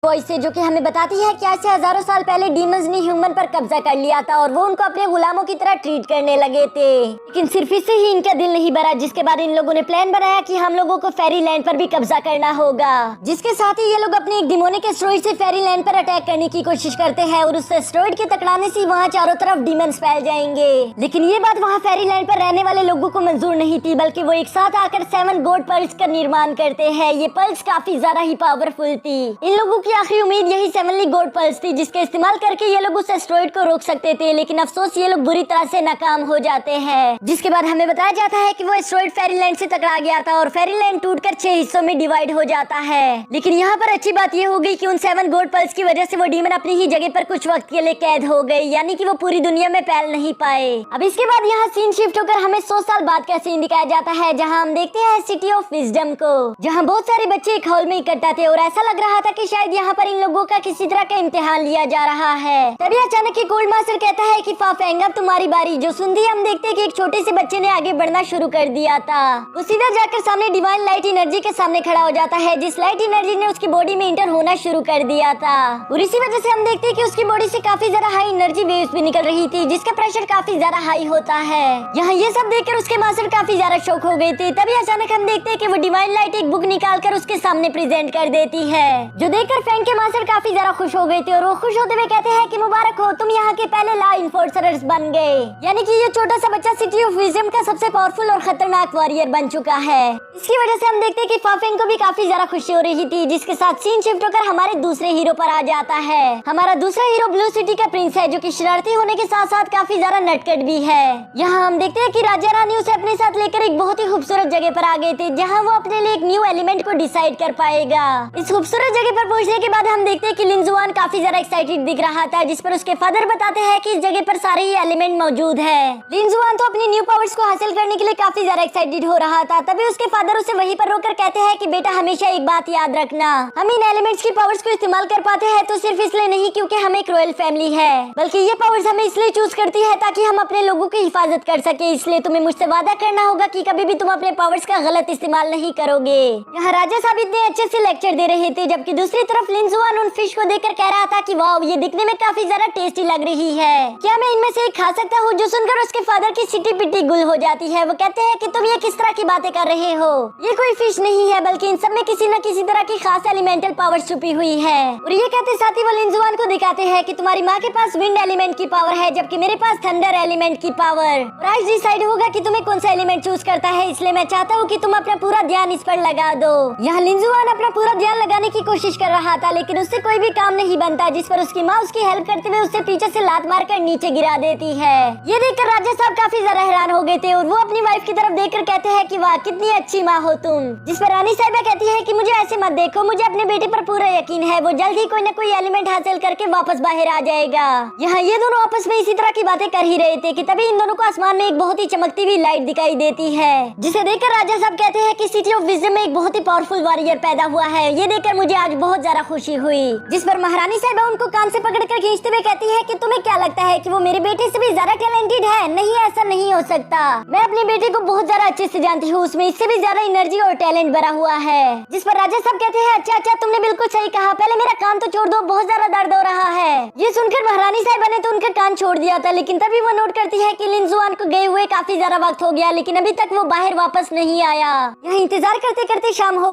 Voice से जो कि हमें बताती है कि आज से हजारों साल पहले डीमंस ने ह्यूमन पर कब्जा कर लिया था और वो उनको अपने गुलामों की तरह ट्रीट करने लगे थे। लेकिन सिर्फ इससे ही इनका दिल नहीं भरा, जिसके बाद इन लोगों ने प्लान बनाया कि हम लोगों को फेरी लैंड पर भी कब्जा करना होगा। जिसके साथ ही ये लोग अपने एक डिमोनिक एस्टेरॉइड से फेरी लैंड पर अटैक करने की कोशिश करते हैं और उस एस्टेरॉइड के टकराने से वहाँ चारों तरफ डीमंस फैल जाएंगे। लेकिन ये बात वहाँ फेरी लैंड पर रहने वाले लोगों को मंजूर नहीं थी, बल्कि वो एक साथ आकर 7 गोल्ड पर्ल्स का निर्माण करते हैं। ये पर्ल्स काफी ज्यादा ही पावरफुल थी। इन लोगों की आखिरी उम्मीद यही 7 गोल्ड पर्ल्स थी, जिसके इस्तेमाल करके ये लोग उस एस्टेरॉइड को रोक सकते थे। लेकिन अफसोस ये लोग बुरी तरह से नाकाम हो जाते हैं। जिसके बाद हमें बताया जाता है कि वो एस्टेरॉइड फेरीलैंड से टकरा गया था और फेरीलैंड टूटकर 6 हिस्सों में डिवाइड हो जाता है। लेकिन यहाँ पर अच्छी बात ये हो गई कि उन 7 गोल्ड पर्ल्स की वजह से वो डीमन अपनी ही जगह पर कुछ वक्त के लिए कैद हो गए, यानी कि वो पूरी दुनिया में फैल नहीं पाए। अब इसके बाद यहाँ सीन शिफ्ट होकर हमें 100 साल बाद का सीन दिखाया जाता है, जहाँ हम देखते हैं सिटी ऑफ विजडम को, जहाँ बहुत सारे बच्चे एक हॉल में इकट्ठा थे और ऐसा लग रहा था कि शायद यहाँ पर इन लोगों का किसी तरह का इम्तिहान लिया जा रहा है। तभी अचानक एक गोल्ड मास्टर कहता है कि फाफेंग अब तुम्हारी बारी। जो सुनती हम देखते हैं कि एक छोटे से बच्चे ने आगे बढ़ना शुरू कर दिया था। वो सीधा जाकर सामने डिवाइन लाइट एनर्जी के सामने खड़ा हो जाता है, जिस लाइट एनर्जी ने उसकी बॉडी में इंटर होना शुरू कर दिया था। और इसी वजह से हम देखते हैं कि उसकी बॉडी से काफी ज्यादा हाई एनर्जी वेव्स भी निकल रही थी, जिसका प्रेशर काफी ज्यादा हाई होता है। यहाँ ये सब देखकर उसके मास्टर काफी ज्यादा शॉक हो गए थे। तभी अचानक हम देखते हैं कि वो डिवाइन लाइट एक बुक निकाल कर उसके सामने प्रेजेंट कर देती है, जो देखकर फैंग के मास्टर काफी ज्यादा खुश हो गए थे और वो खुश होते हुए कहते हैं कि मुबारक हो, तुम यहाँ के पहले लॉ इन्फोर्सर्स बन गए। यानी कि ये छोटा सा बच्चा सिटी ऑफ विजडम का सबसे पावरफुल और खतरनाक वॉरियर बन चुका है। इसकी वजह से हम देखते हैं कि फाफेंग को भी काफी ज्यादा खुशी हो रही थी, जिसके साथ सीन शिफ्ट होकर हमारे दूसरे हीरो पर आ जाता है। हमारा दूसरा हीरो ब्लू सिटी का प्रिंस है, जो कि शरारती होने के साथ साथ काफी ज्यादा नटखट भी है। यहाँ हम देखते हैं कि राजा रानी उसे अपने साथ लेकर एक बहुत ही खूबसूरत जगह पर आ गए थे, जहाँ वो अपने लिए एक न्यू एलिमेंट को डिसाइड कर पाएगा। इस खूबसूरत जगह पर पहुँचने के बाद हम देखते हैं कि लिंजुआन काफी ज्यादा एक्साइटेड दिख रहा था, जिस पर उसके फादर बताते हैं कि इस जगह पर सारे ही एलिमेंट मौजूद है। लिंजुआन तो अपनी न्यू पावर्स को हासिल करने के लिए काफी ज्यादा एक्साइटेड हो रहा था। तभी उसके फादर उसे वहीं पर रोककर कहते हैं कि बेटा हमेशा एक बात याद रखना, हम इन एलिमेंट्स की पावर्स को इस्तेमाल कर पाते हैं तो सिर्फ इसलिए नहीं क्योंकि हम एक रॉयल फैमिली है, बल्कि ये पावर्स हमें इसलिए चूज करती है ताकि हम अपने लोगों की हिफाजत कर सके। इसलिए तुम्हें मुझसे वादा करना होगा कि कभी भी तुम अपने पावर्स का गलत इस्तेमाल नहीं करोगे। यहाँ राजा साहब इतने अच्छे से लेक्चर दे रहे थे, जबकि दूसरी तरफ लिंजुआन उन फिश को देखकर कह रहा था कि वाह, ये दिखने में काफी ज्यादा टेस्टी लग रही है, क्या मैं इनमें से एक खा सकता हूँ? जो सुनकर उसके फादर की सिटी पिटी गुल हो जाती है। वो कहते हैं कि तुम ये किस तरह की बातें कर रहे हो, ये कोई फिश नहीं है, बल्कि इन सब में किसी न किसी तरह की खास एलिमेंटल पावर छुपी हुई है। और ये कहते साथ ही वो लिंजुआन को दिखाते हैं कि तुम्हारी माँ के पास विंड एलिमेंट की पावर है, जबकि मेरे पास थंडर एलिमेंट की पावर। और आज डिसाइड होगा कि तुम्हें कौन सा एलिमेंट चूज करता है, इसलिए मैं चाहता हूँ कि तुम अपना पूरा ध्यान इस पर लगा दो। यहाँ लिंजुआन अपना पूरा ध्यान लगाने की कोशिश कर रहा था, लेकिन उससे कोई भी काम नहीं बनता, जिस पर उसकी माँ उसकी हेल्प करते हुए उससे पीछे से लात मारकर नीचे गिरा देती है। ये देखकर राजा साहब काफी ज्यादा हैरान हो गए थे और वो अपनी वाइफ की तरफ देखकर कहते हैं कि वाह, कितनी अच्छी माँ हो तुम। जिस पर रानी साहिबा कहती है कि मुझे ऐसे मत देखो, मुझे अपने बेटे पर पूरा यकीन है, वो जल्द ही कोई न कोई एलिमेंट हासिल करके वापस बाहर आ जाएगा। यहाँ ये दोनों आपस में इसी तरह की बातें कर ही रहे थे कि तभी इन दोनों को आसमान में एक बहुत ही चमकती हुई लाइट दिखाई देती है, जिसे देखकर राजा साहब कहते हैं कि सिटी ऑफ विजडम में एक बहुत ही पावरफुल वॉरियर पैदा हुआ है। ये देखकर मुझे आज बहुत ज्यादा खुशी हुई। जिस पर महारानी साहिबा उनको कान से पकड़कर खींचते हुए कहती है कि तुम्हें क्या लगता है कि वो मेरे बेटे से भी ज्यादा टैलेंटेड है? नहीं, ऐसा नहीं हो सकता। मैं अपने बेटे को बहुत ज्यादा अच्छे से जानती हूँ, उसमें इससे भी ज्यादा एनर्जी और टैलेंट भरा हुआ है। जिस पर राजा साहब कहते हैं अच्छा अच्छा, तुमने बिल्कुल सही कहा, पहले मेरा कान तो छोड़ दो, बहुत ज्यादा दर्द हो रहा है। ये सुनकर महारानी साहिबा ने तो उनका कान छोड़ दिया था, लेकिन तभी वो नोट करती है कि लिंजुआन को गए हुए काफी ज्यादा वक्त हो गया, लेकिन अभी तक वो बाहर वापस नहीं आया। यहाँ इंतजार करते करते शाम हो